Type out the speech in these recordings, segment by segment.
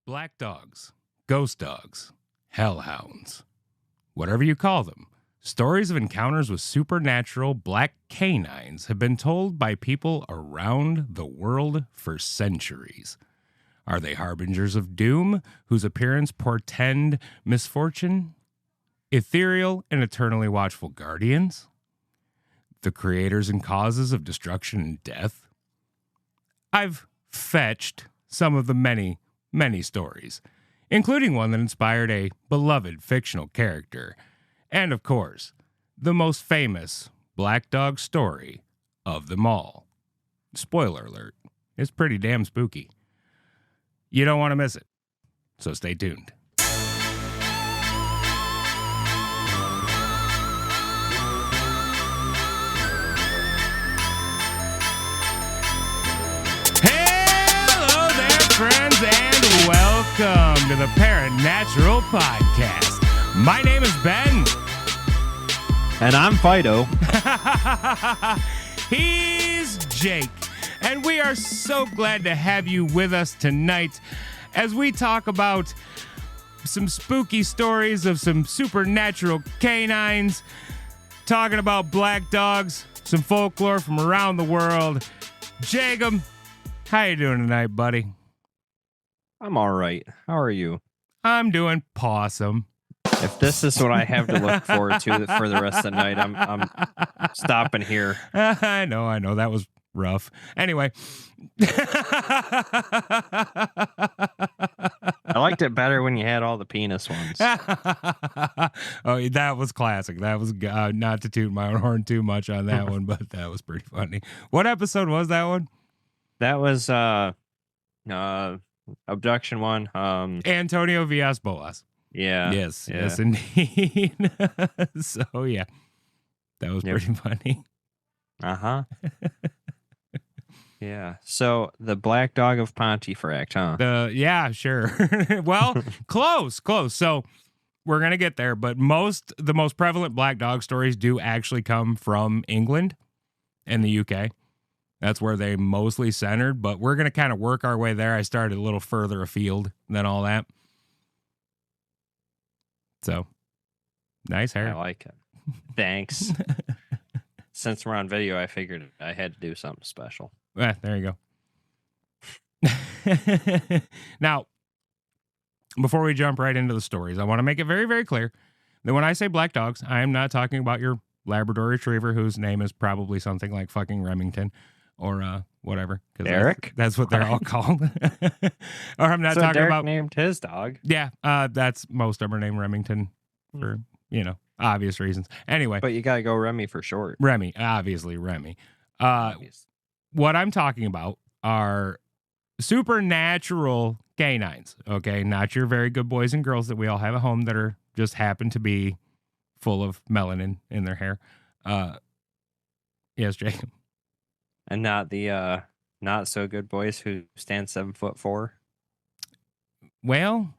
Black dogs, ghost dogs, hellhounds, whatever you call them, stories of encounters with supernatural black canines have been told by people around the world for centuries. Are they harbingers of doom, whose appearance portend misfortune? Ethereal and eternally watchful guardians? The creators and causes of destruction and death? I've fetched some of the many stories, including one that inspired a beloved fictional character, and of course, the most famous black dog story of them all. Spoiler alert, it's pretty damn spooky. You don't want to miss it, so stay tuned. Hello there, friends, and welcome to the Paranormal Podcast. My name is Ben. And I'm Fido. He's Jake. And we are so glad to have you with us tonight as we talk about some spooky stories of some supernatural canines, talking about black dogs, some folklore from around the world. Jacob, how you doing tonight, buddy? I'm all right. How are you? I'm doing possum. If this is what I have to look forward to for the rest of the night, I'm stopping here. I know. That was rough. Anyway. I liked it better when you had all the penis ones. Oh, that was classic. That was not to toot my own horn too much on that one, but that was pretty funny. What episode was that one? That was abduction one. Antonio Villas-Boas. Yeah. Yes, indeed. So yeah, that was pretty funny. Uh-huh. Yeah. So the black dog of Pontefract, huh? Yeah, sure. Well, close. So we're gonna get there, but the most prevalent black dog stories do actually come from England and the UK. That's where they mostly centered, but we're gonna kind of work our way there. I started a little further afield than all that. So nice hair. I like it. Thanks. Since we're on video, I figured I had to do something special. There you go. Now, before we jump right into the stories, I want to make it very, very clear that when I say black dogs, I am not talking about your Labrador Retriever, whose name is probably something like fucking Remington or whatever. Derek? That's what they're all called. Or I'm not so talking Derek about... named his dog. Yeah, that's most of them are named Remington for, obvious reasons. Anyway. But you got to go Remy for short. Remy, obviously Remy. What I'm talking about are supernatural canines, okay? Not your very good boys and girls that we all have at home that are just happen to be full of melanin in their hair. Yes, Jacob. And not the not so good boys who stand 7'4". Well,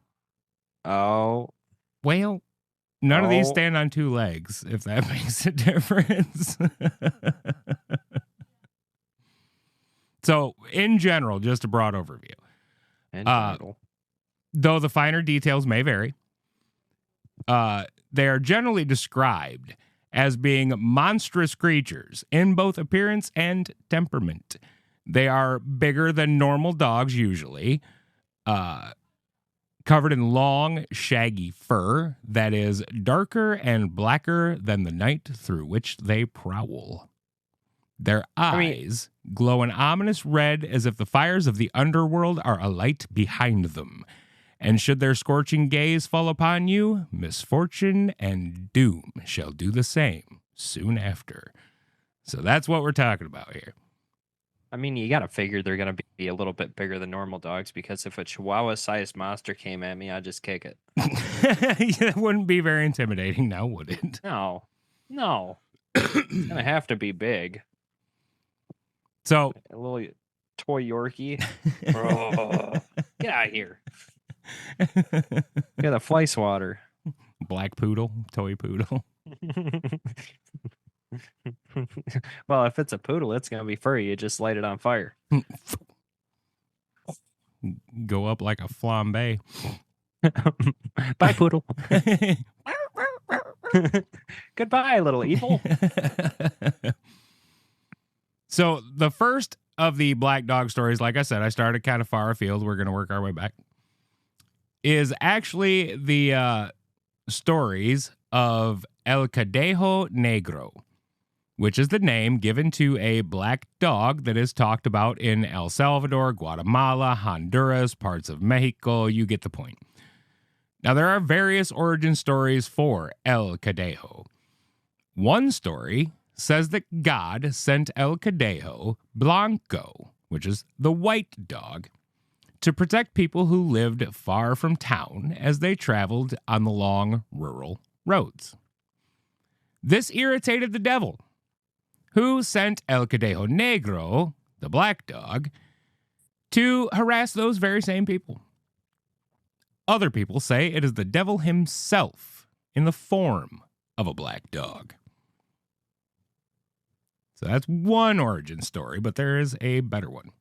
none of these stand on two legs, if that makes a difference. So, in general, just a broad overview. Though the finer details may vary, they are generally described as being monstrous creatures in both appearance and temperament. They are bigger than normal dogs usually, covered in long, shaggy fur that is darker and blacker than the night through which they prowl. Their eyes glow an ominous red as if the fires of the underworld are alight behind them. And should their scorching gaze fall upon you, misfortune and doom shall do the same soon after. So that's what we're talking about here. I mean, you got to figure they're going to be a little bit bigger than normal dogs, because if a Chihuahua-sized monster came at me, I'd just kick it. It wouldn't be very intimidating now, would it? No. It's going to have to be big. So a little toy Yorkie. Oh, get out of here. Got a fly swatter. Black poodle, toy poodle. Well, if it's a poodle, it's going to be furry. You just light it on fire. go up like a flambe. Bye, poodle. Goodbye, little evil. So the first of the black dog stories, like I said, I started kind of far afield. We're going to work our way back. Is actually the stories of El Cadejo Negro, which is the name given to a black dog that is talked about in El Salvador, Guatemala, Honduras, parts of Mexico. You get the point. Now, there are various origin stories for El Cadejo. One story says that God sent El Cadejo Blanco, which is the white dog, to protect people who lived far from town as they traveled on the long rural roads. This irritated the devil, who sent El Cadejo Negro, the black dog, to harass those very same people. Other people say it is the devil himself in the form of a black dog. So that's one origin story, but there is a better one.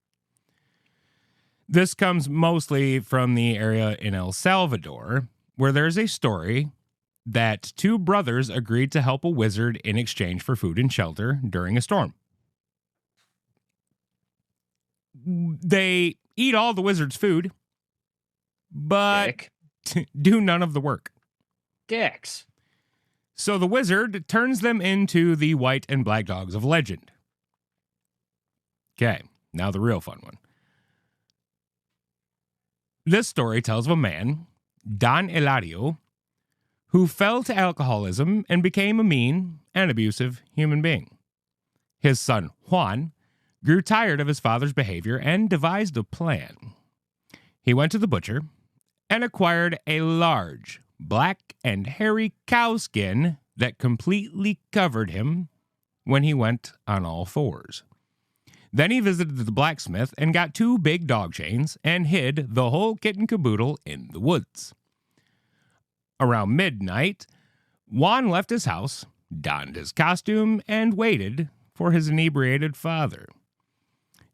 This comes mostly from the area in El Salvador, where there's a story that two brothers agreed to help a wizard in exchange for food and shelter during a storm. They eat all the wizard's food, but do none of the work. Dicks. So the wizard turns them into the white and black dogs of legend. Okay, now the real fun one. This story tells of a man, Don Eladio, who fell to alcoholism and became a mean and abusive human being. His son, Juan, grew tired of his father's behavior and devised a plan. He went to the butcher and acquired a large, black and hairy cow skin that completely covered him when he went on all fours. Then he visited the blacksmith and got two big dog chains and hid the whole kit and caboodle in the woods. Around midnight, Juan left his house, donned his costume, and waited for his inebriated father.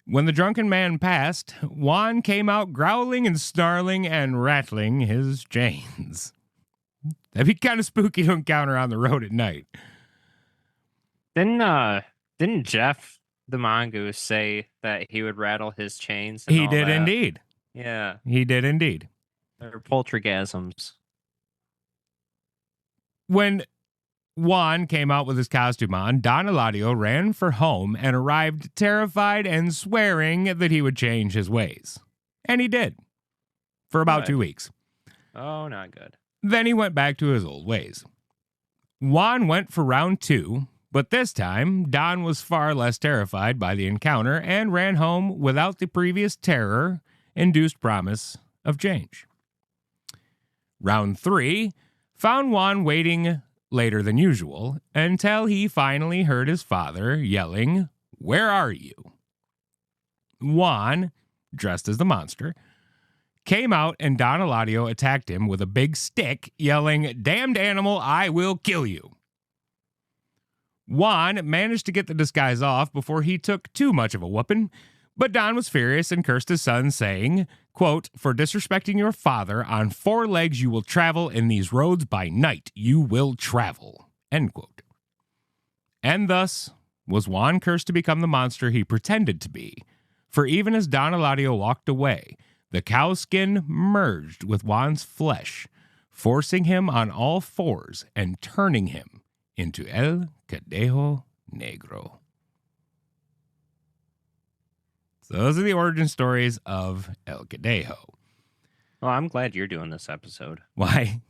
When the drunken man passed, Juan came out growling and snarling and rattling his chains. That'd be kind of spooky to encounter on the road at night. Didn't Jeff the mongoose say that he would rattle his chains? He did indeed. Yeah. He did indeed. They're poltergasms. When Juan came out with his costume on, Don Eladio ran for home and arrived terrified and swearing that he would change his ways. And he did. For about 2 weeks. Oh, not good. Then he went back to his old ways. Juan went for round 2, but this time, Don was far less terrified by the encounter and ran home without the previous terror-induced promise of change. Round 3 found Juan waiting later than usual until he finally heard his father yelling, "Where are you?" Juan, dressed as the monster, came out and Don Eladio attacked him with a big stick, yelling, "Damned animal, I will kill you." Juan managed to get the disguise off before he took too much of a whooping, but Don was furious and cursed his son, saying, quote, "For disrespecting your father, on 4 legs you will travel in these roads by night. You will travel," end quote. And thus was Juan cursed to become the monster he pretended to be, for even as Don Eladio walked away, the cow skin merged with Juan's flesh, forcing him on all fours and turning him into El Cadejo Negro. So those are the origin stories of El Cadejo. Well, I'm glad you're doing this episode. Why?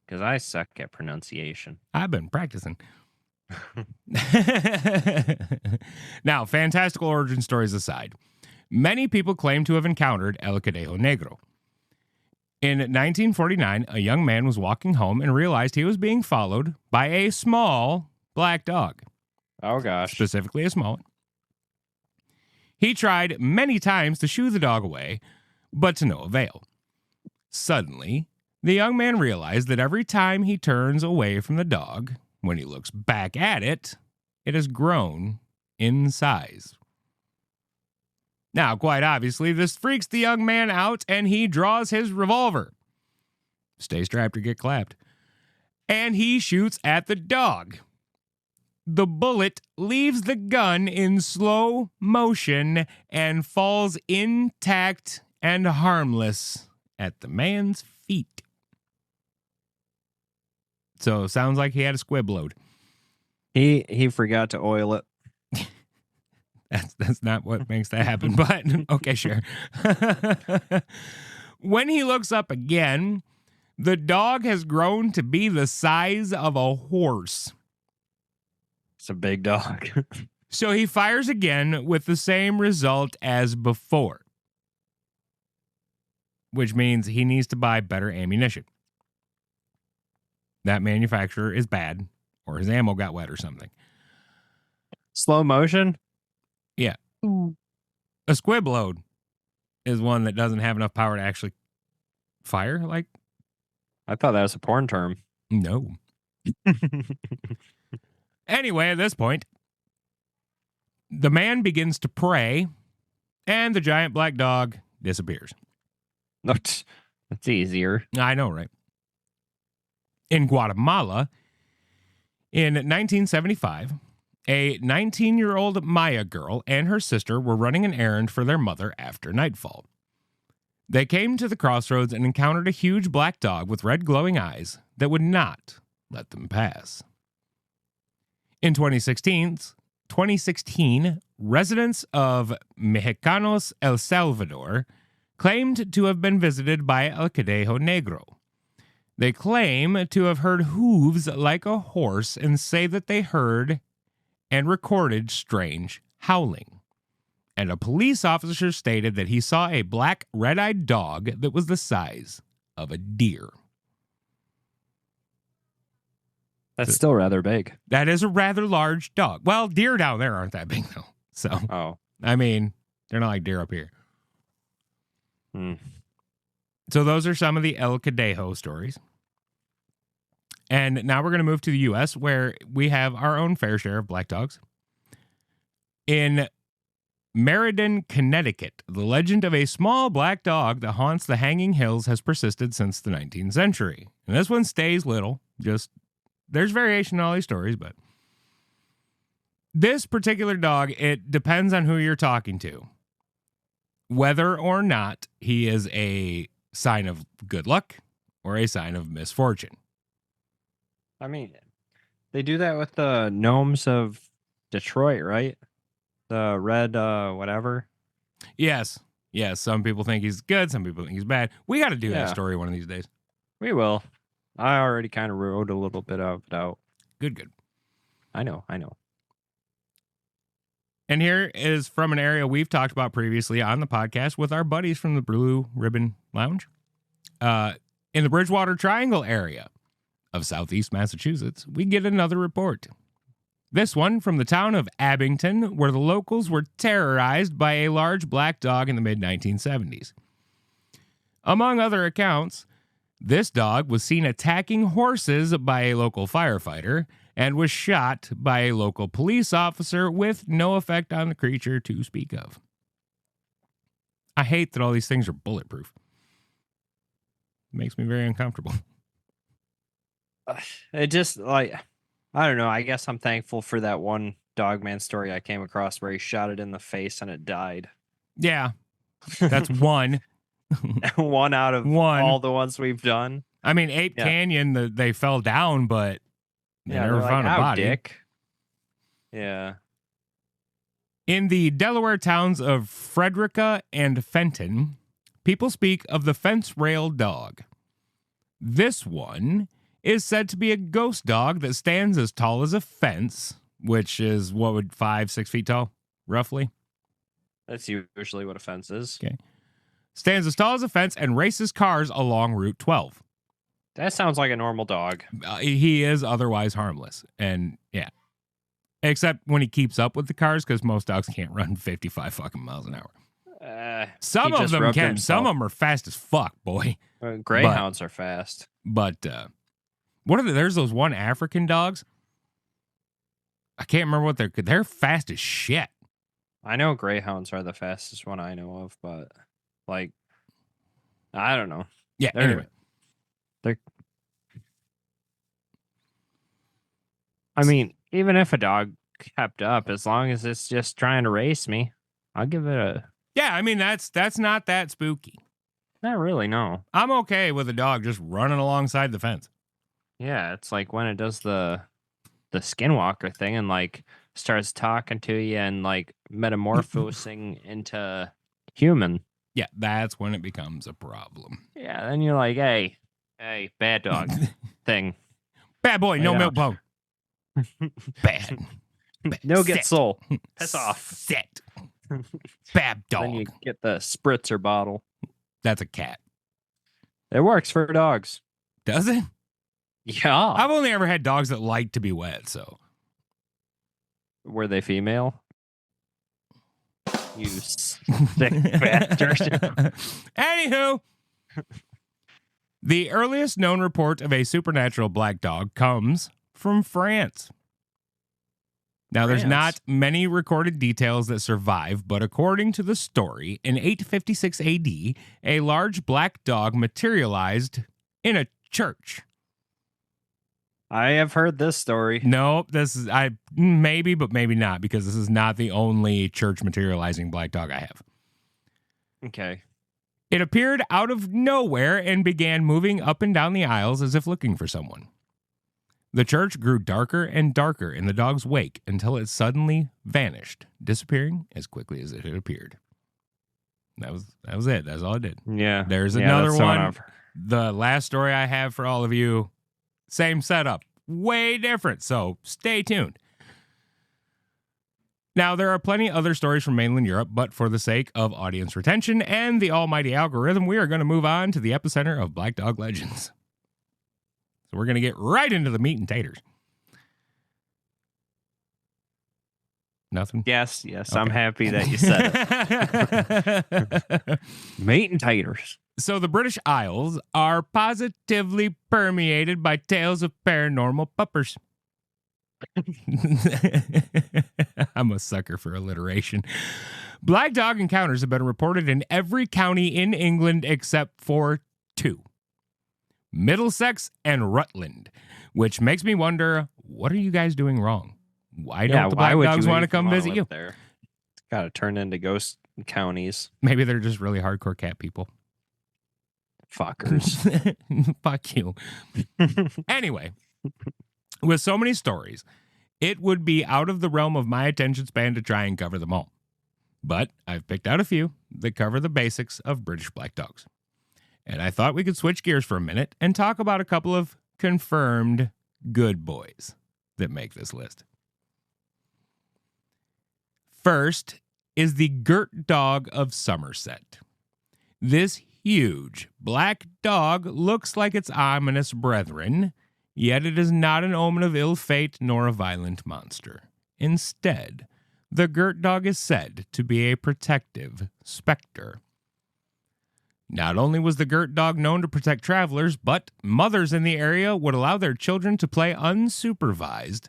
Because I suck at pronunciation. I've been practicing. Now, fantastical origin stories aside, many people claim to have encountered El Cadejo Negro. In 1949, a young man was walking home and realized he was being followed by a small black dog. Oh, gosh. Specifically a small one. He tried many times to shoo the dog away, but to no avail. Suddenly, the young man realized that every time he turns away from the dog, when he looks back at it, it has grown in size. Now, quite obviously, this freaks the young man out, and he draws his revolver. Stay strapped or get clapped. And he shoots at the dog. The bullet leaves the gun in slow motion and falls intact and harmless at the man's feet. So, sounds like he had a squib load. He forgot to oil it. That's not what makes that happen, but okay, sure. When he looks up again, the dog has grown to be the size of a horse. It's a big dog. So he fires again with the same result as before, which means he needs to buy better ammunition. That manufacturer is bad, or his ammo got wet or something. Slow motion? Yeah. A squib load is one that doesn't have enough power to actually fire. Like, I thought that was a porn term. no. Anyway, at this point, the man begins to pray, and the giant black dog disappears. That's easier. I know, right? In Guatemala, in 1975, a 19-year-old Maya girl and her sister were running an errand for their mother after nightfall. They came to the crossroads and encountered a huge black dog with red glowing eyes that would not let them pass. In 2016, residents of Mexicanos, El Salvador, claimed to have been visited by El Cadejo Negro. They claim to have heard hooves like a horse and say that they heard and recorded strange howling. And a police officer stated that he saw a black, red-eyed dog that was the size of a deer. That's still rather big. That is a rather large dog. Well, deer down there aren't that big, though. So, I mean, they're not like deer up here. So those are some of the El Cadejo stories. And now we're going to move to the U.S., where we have our own fair share of black dogs. In Meriden, Connecticut, the legend of a small black dog that haunts the hanging hills has persisted since the 19th century. And this one stays little. There's variation in all these stories, but this particular dog, it depends on who you're talking to. Whether or not he is a sign of good luck or a sign of misfortune. I mean, they do that with the gnomes of Detroit, right? The red, whatever. Yes. Some people think he's good. Some people think he's bad. We got to do that story one of these days. We will. I already kind of wrote a little bit of it out. Good. I know. And here is from an area we've talked about previously on the podcast with our buddies from the Blue Ribbon Lounge. In the Bridgewater Triangle area of southeast Massachusetts, we get another report. This one from the town of Abington, where the locals were terrorized by a large black dog in the mid-1970s. Among other accounts, this dog was seen attacking horses by a local firefighter and was shot by a local police officer with no effect on the creature to speak of. I hate that all these things are bulletproof. It makes me very uncomfortable. It just, like, I don't know. I guess I'm thankful for that one Dogman story I came across where he shot it in the face and it died. Yeah, that's one. One out of all the ones we've done. I mean, Ape Canyon, they fell down, but they never found a body. Dick. Yeah. In the Delaware towns of Frederica and Fenton, people speak of the fence rail dog. This one is said to be a ghost dog that stands as tall as a fence, which is 5-6 feet tall, roughly. That's usually what a fence is. Okay. Stands as tall as a fence and races cars along Route 12. That sounds like a normal dog. He is otherwise harmless. And yeah. Except when he keeps up with the cars, because most dogs can't run 55 fucking miles an hour. Some of them can. Himself. Some of them are fast as fuck, boy. Greyhounds are fast. But there's those one African dogs. I can't remember what they're fast as shit. I know greyhounds are the fastest one I know of, but like I don't know. Yeah, They're anyway. they're I mean, even if a dog kept up, as long as it's just trying to race me, I'll give it a Yeah, I mean, that's not that spooky. not really, no. I'm okay with a dog just running alongside the fence. Yeah, it's like when it does the skinwalker thing and like starts talking to you and like metamorphosing into human. Yeah, that's when it becomes a problem. Yeah, then you're like, hey, bad dog thing. Bad boy, Lay no down. milk bone. Bad. No get Sit. soul. Piss off. Sit. Bad Then you dog. get the spritzer bottle. That's a cat. It works for dogs. Does it? Yeah. I've only ever had dogs that like to be wet, so. Were they female? You sick bastard. Anywho, the earliest known report of a supernatural black dog comes from France. Now, there's not many recorded details that survive, but according to the story, in 856 AD, a large black dog materialized in a church. I have heard this story. No, this is maybe, but maybe not, because this is not the only church materializing black dog I have. Okay. It appeared out of nowhere and began moving up and down the aisles as if looking for someone. The church grew darker and darker in the dog's wake until it suddenly vanished, disappearing as quickly as it had appeared. That was it. That's all it did. Yeah. There's another one. The last story I have for all of you, same setup, way different. So stay tuned. Now, there are plenty other stories from mainland Europe, but for the sake of audience retention and the almighty algorithm, we are going to move on to the epicenter of Black Dog legends. So we're going to get right into the meat and taters. Nothing? Yes, okay. I'm happy that you said it. Meat and taters. So the British Isles are positively permeated by tales of paranormal puppers. I'm a sucker for alliteration. Black dog encounters have been reported in every county in England except for 2. Middlesex and Rutland, which makes me wonder, what are you guys doing wrong? Why don't the black dogs want to come visit you? There? It's got to turn into ghost counties. Maybe they're just really hardcore cat people. Fuckers. Fuck you. Anyway, with so many stories, it would be out of the realm of my attention span to try and cover them all. But I've picked out a few that cover the basics of British black dogs. And I thought we could switch gears for a minute and talk about a couple of confirmed good boys that make this list. First is the Girt Dog of Somerset. This huge black dog looks like its ominous brethren, yet it is not an omen of ill fate nor a violent monster. Instead, the Girt Dog is said to be a protective specter. Not only was the Girt Dog known to protect travelers, but mothers in the area would allow their children to play unsupervised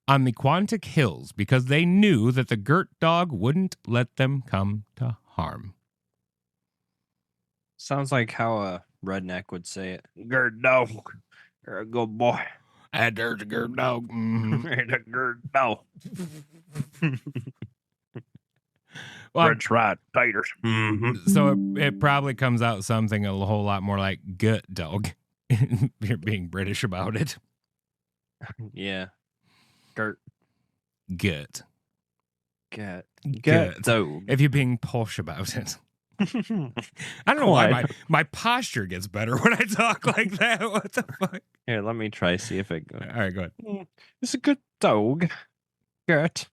on the Quantock Hills because they knew that the Girt Dog wouldn't let them come to harm. Sounds like how a redneck would say it. Girt dog. You're a good boy. And there's a Girt Dog. Mm-hmm. And a Girt dog. Well, French fried taters. Mm-hmm. So it probably comes out something a whole lot more like gut dog. You're being British about it. Yeah. Girt. Gut. Gut. Gut. Dog. If you're being posh about it. I don't know why my posture gets better when I talk like that. What the fuck? Here, let me try, see if it goes. All right, go ahead. It's a good dog. Gut.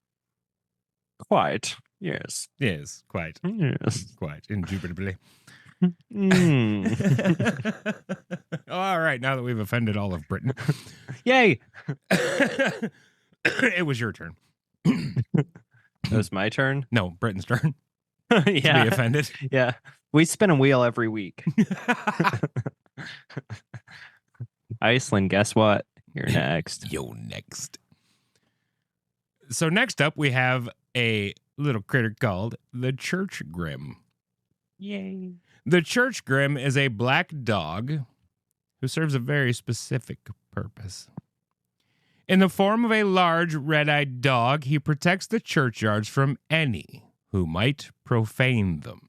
Quite. Yes. Yes, quite. Yes. Quite. Indubitably. Mm. All right, now that we've offended all of Britain. Yay! It was your turn. It was my turn? No, Britain's turn. Yeah. To be offended. Yeah. We spin a wheel every week. Iceland, guess what? You're next. Yo, next. So next up, we have a little critter called the church grim. Yay. The church grim is a black dog who serves a very specific purpose. In the form of a large red-eyed dog, he protects the churchyards from any who might profane them.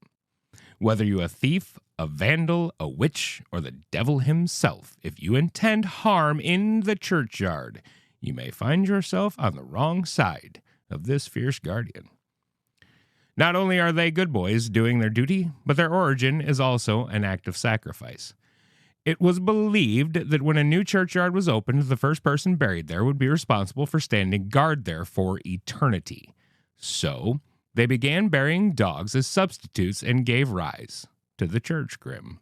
Whether you a thief, a vandal, a witch, or the devil himself, if you intend harm in the churchyard, you may find yourself on the wrong side of this fierce guardian. Not only are they good boys doing their duty, but their origin is also an act of sacrifice. It was believed that when a new churchyard was opened, the first person buried there would be responsible for standing guard there for eternity. So, they began burying dogs as substitutes and gave rise to the church grim.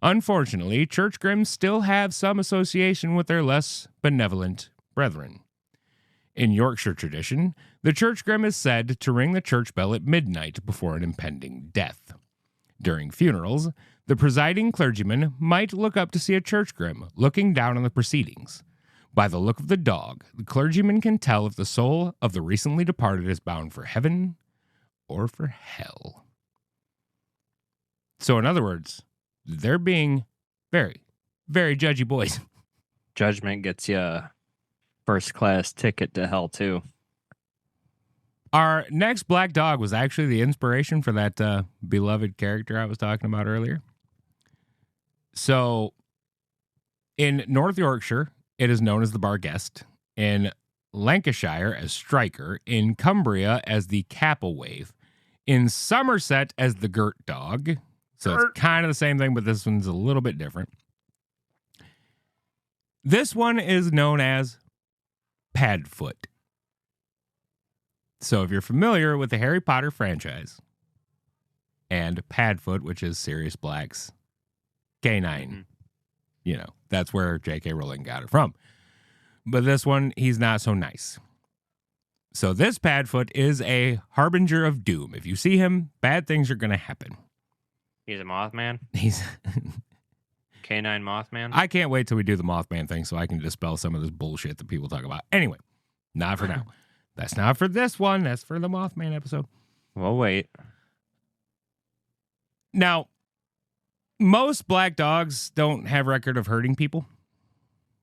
Unfortunately, church grims still have some association with their less benevolent brethren. In Yorkshire tradition, the church grim is said to ring the church bell at midnight before an impending death. During funerals, the presiding clergyman might look up to see a church grim looking down on the proceedings. By the look of the dog, the clergyman can tell if the soul of the recently departed is bound for heaven or for hell. So, in other words, they're being very, very judgy boys. Judgment gets you a first class ticket to hell, too. Our next black dog was actually the inspiration for that beloved character I was talking about earlier. So, in North Yorkshire, it is known as the Barguest. In Lancashire as Striker. In Cumbria as the Capelwaith. In Somerset as the Girt Dog. So it's kind of the same thing, but this one's a little bit different. This one is known as Padfoot. So if you're familiar with the Harry Potter franchise and Padfoot, which is Sirius Black's canine, you know, that's where J.K. Rowling got it from. But this one, he's not so nice. So this Padfoot is a harbinger of doom. If you see him, bad things are going to happen. He's a Mothman? He's Canine Mothman? I can't wait till we do the Mothman thing so I can dispel some of this bullshit that people talk about. Anyway, not for now. That's not for this one. That's for the Mothman episode. We'll wait. Now, most black dogs don't have record of hurting people.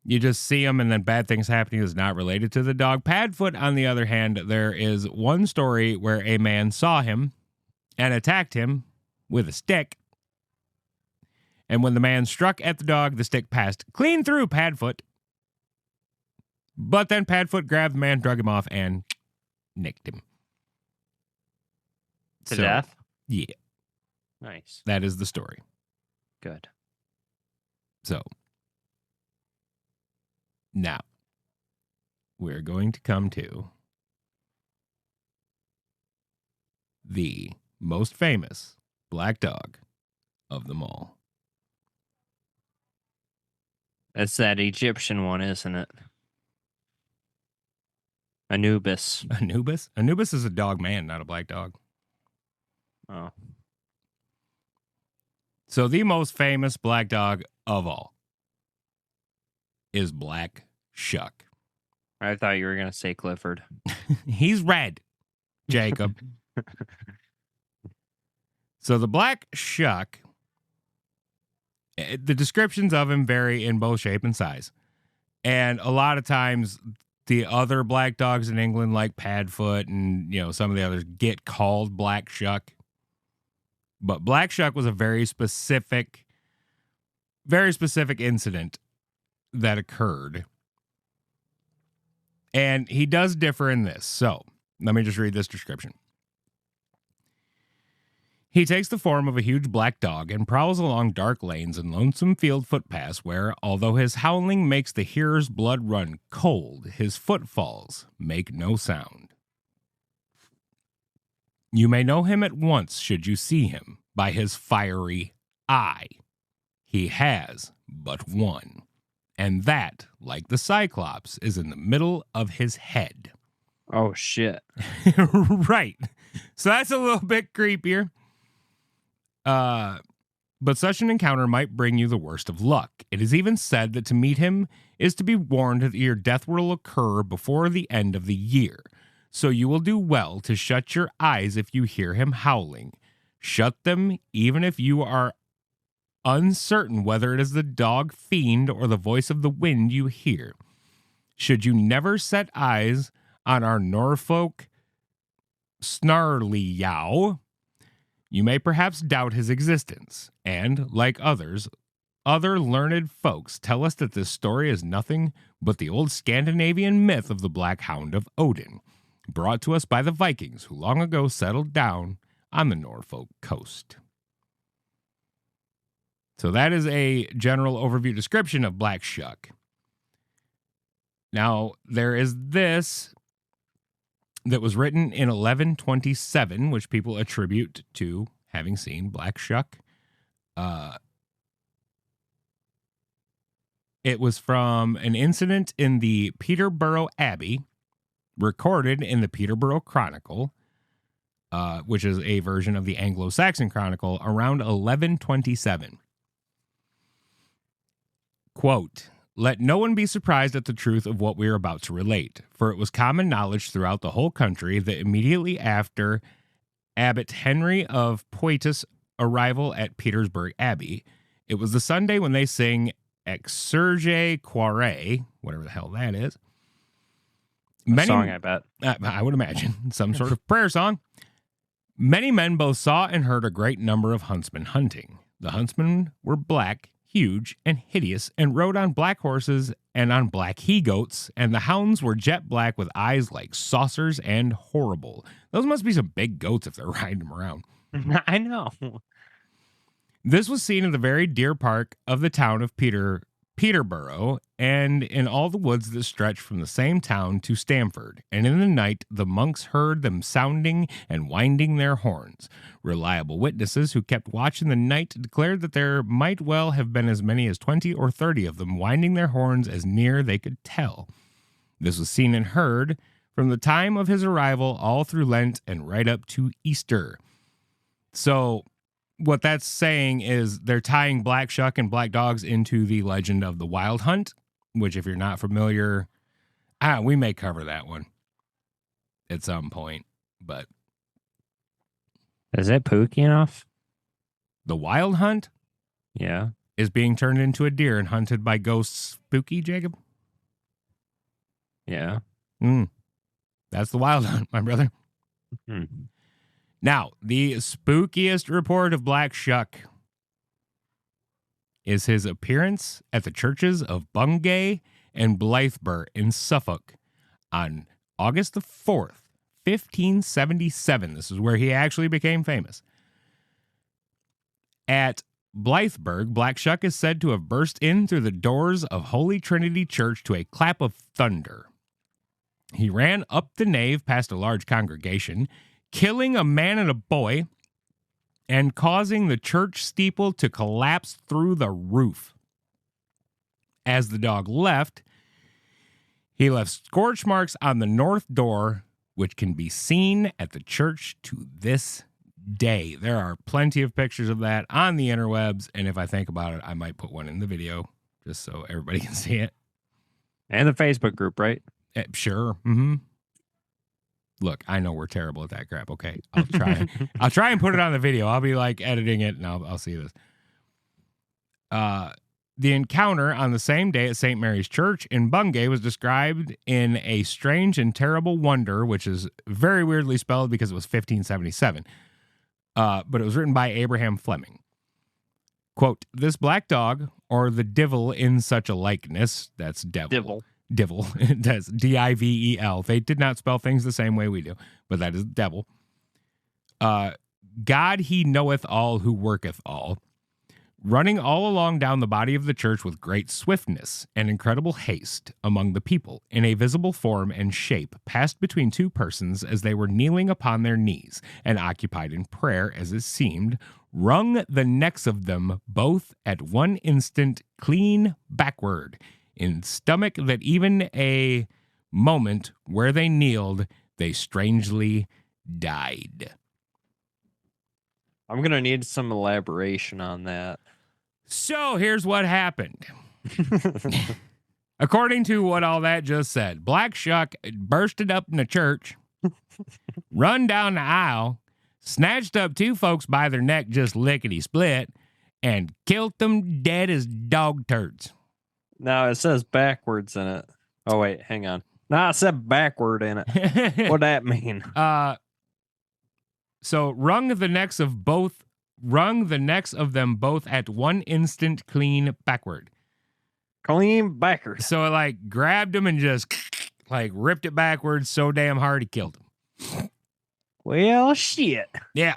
You just see them and then bad things happening is not related to the dog. Padfoot, on the other hand, there is one story where a man saw him and attacked him with a stick. And when the man struck at the dog, the stick passed clean through Padfoot. But then Padfoot grabbed the man, drug him off, and nicked him. To death? Yeah. Nice. That is the story. Good. So, now, we're going to come to the most famous black dog of them all. It's that Egyptian one, isn't it? Anubis. Anubis? Anubis is a dog man, not a black dog. Oh. So the most famous black dog of all is Black Shuck. I thought you were going to say Clifford. He's red, Jacob. So the Black Shuck, the descriptions of him vary in both shape and size. And a lot of times the other black dogs in England, like Padfoot and, you know, some of the others, get called Black Shuck. But Black Shuck was a very specific incident that occurred. And he does differ in this. So let me just read this description. He takes the form of a huge black dog and prowls along dark lanes and lonesome field footpaths where, although his howling makes the hearer's blood run cold, his footfalls make no sound. You may know him at once should you see him by his fiery eye. He has but one, and that, like the Cyclops, is in the middle of his head. Oh, shit. Right. So that's a little bit creepier. But such an encounter might bring you the worst of luck. It is even said that to meet him is to be warned that your death will occur before the end of the year. So you will do well to shut your eyes if you hear him howling. Shut them even if you are uncertain whether it is the dog fiend or the voice of the wind you hear. Should you never set eyes on our Norfolk snarly yow, you may perhaps doubt his existence, and, like other learned folks tell us that this story is nothing but the old Scandinavian myth of the Black Hound of Odin, brought to us by the Vikings who long ago settled down on the Norfolk coast. So that is a general overview description of Black Shuck. Now, there is this that was written in 1127, which people attribute to having seen Black Shuck. It was from an incident in the Peterborough Abbey, recorded in the Peterborough Chronicle, which is a version of the Anglo-Saxon Chronicle, around 1127. Quote, "Let no one be surprised at the truth of what we are about to relate, for it was common knowledge throughout the whole country that immediately after Abbot Henry of Poitiers' arrival at Petersburg Abbey, it was the Sunday when they sing Exsurge Quare, whatever the hell that is. A song, I bet. I would imagine. Some sort of prayer song. Many men both saw and heard a great number of huntsmen hunting. The huntsmen were black, huge, and hideous, and rode on black horses and on black he-goats, and the hounds were jet black with eyes like saucers and horrible. Those must be some big goats if they're riding them around. I know. This was seen in the very deer park of the town of Peterborough, and in all the woods that stretch from the same town to Stamford. And in the night, the monks heard them sounding and winding their horns. Reliable witnesses who kept watch in the night declared that there might well have been as many as 20 or 30 of them winding their horns as near they could tell. This was seen and heard from the time of his arrival all through Lent and right up to Easter. So what that's saying is they're tying Black Shuck and black dogs into the legend of the Wild Hunt, which if you're not familiar, we may cover that one at some point, but is it pooky enough? The Wild Hunt? Yeah. Is being turned into a deer and hunted by ghosts. Spooky, Jacob? Yeah. That's the Wild Hunt, my brother. Now, the spookiest report of Black Shuck is his appearance at the churches of Bungay and Blythburgh in Suffolk on August the 4th, 1577. This is where he actually became famous. At Blythburgh, Black Shuck is said to have burst in through the doors of Holy Trinity Church to a clap of thunder. He ran up the nave past a large congregation, killing a man and a boy, and causing the church steeple to collapse through the roof. As the dog left, he left scorch marks on the north door, which can be seen at the church to this day. There are plenty of pictures of that on the interwebs, and if I think about it, I might put one in the video just so everybody can see it. And the Facebook group, right? Sure. Look, I know we're terrible at that crap. Okay, I'll try. I'll try and put it on the video. I'll be like editing it, and I'll see this. The encounter on the same day at St. Mary's Church in Bungay was described in A Strange and Terrible Wonder, which is very weirdly spelled because it was 1577. But it was written by Abraham Fleming. Quote, "This black dog, or the divil in such a likeness," that's devil. Divil. That's Divel. They did not spell things the same way we do, but that is devil. God he knoweth all who worketh all. Running all along down the body of the church with great swiftness and incredible haste among the people, in a visible form and shape, passed between two persons as they were kneeling upon their knees, and occupied in prayer, as it seemed, wrung the necks of them both at one instant clean backward, in stomach that even a moment where they kneeled, they strangely died. I'm going to need some elaboration on that. So here's what happened. According to what all that just said, Black Shuck bursted up in the church run down the aisle, snatched up 2 folks by their neck just lickety-split, and killed them dead as dog turds. No, it says backwards in it. Oh, wait, hang on. No, it said backward in it. What'd that mean? So wrung the necks of them both at one instant clean backward. Clean backwards. So it like grabbed him and just like ripped it backwards so damn hard he killed him. Well, shit. Yeah.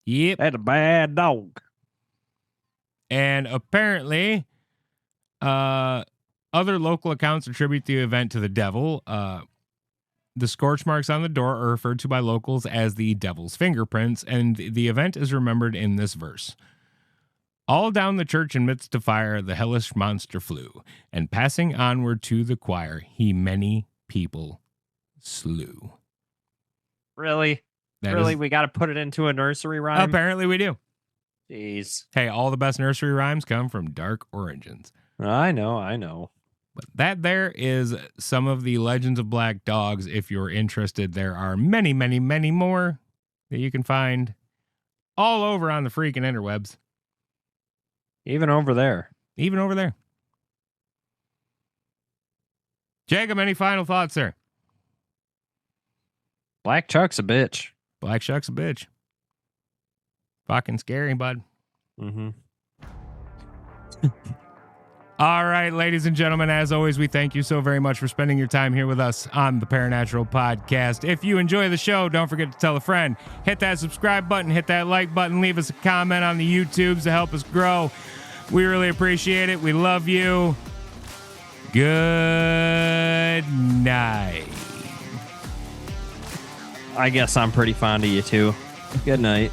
Yep. That's a bad dog. And apparently, other local accounts attribute the event to the devil. The scorch marks on the door are referred to by locals as the devil's fingerprints, and the event is remembered in this verse. All down the church in midst of fire, the hellish monster flew, and passing onward to the choir, he many people slew. Really? We got to put it into a nursery rhyme? Apparently we do. Jeez. Hey, all the best nursery rhymes come from dark origins. I know. But that there is some of the Legends of Black Dogs. If you're interested, there are many, many, many more that you can find all over on the freaking interwebs. Even over there. Jacob, any final thoughts, sir? Black Chuck's a bitch. Black Chuck's a bitch. Fucking scary, bud. Mm-hmm. All right, ladies and gentlemen, as always, we thank you so very much for spending your time here with us on the Paranatural Podcast. If you enjoy the show, don't forget to tell a friend. Hit that subscribe button, hit that like button, leave us a comment on the YouTubes to help us grow. We really appreciate it. We love you. Good night. I guess I'm pretty fond of you too. Good night.